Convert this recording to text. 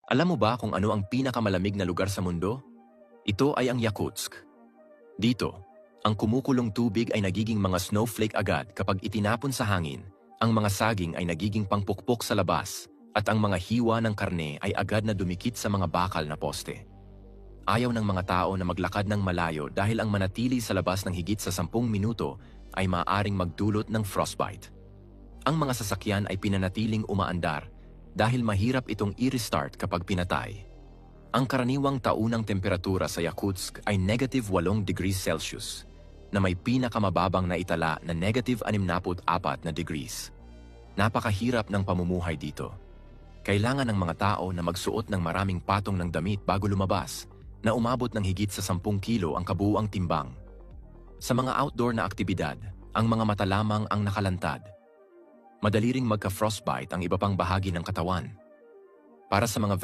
Alam mo ba kung ano ang pinakamalamig na lugar sa mundo? Ito ay ang Yakutsk. Dito, ang kumukulong tubig ay nagiging mga snowflake agad kapag itinapon sa hangin, ang mga saging ay nagiging pangpukpok sa labas, at ang mga hiwa ng karne ay agad na dumikit sa mga bakal na poste. Ayaw ng mga tao na maglakad ng malayo dahil ang manatili sa labas ng higit sa 10 minuto ay maaaring magdulot ng frostbite. Ang mga sasakyan ay pinanatiling umaandar dahil mahirap itong i-restart kapag pinatay. Ang karaniwang taunang temperatura sa Yakutsk ay -8 degrees Celsius, na may pinakamababang na itala na -64 na degrees. Napakahirap ng pamumuhay dito. Kailangan ng mga tao na magsuot ng maraming patong ng damit bago lumabas, na umabot ng higit sa 10 kilo ang kabuuang timbang. Sa mga outdoor na aktibidad, ang mga mata lamang ang nakalantad. Madali ring magka-frostbite ang iba pang bahagi ng katawan. Para sa mga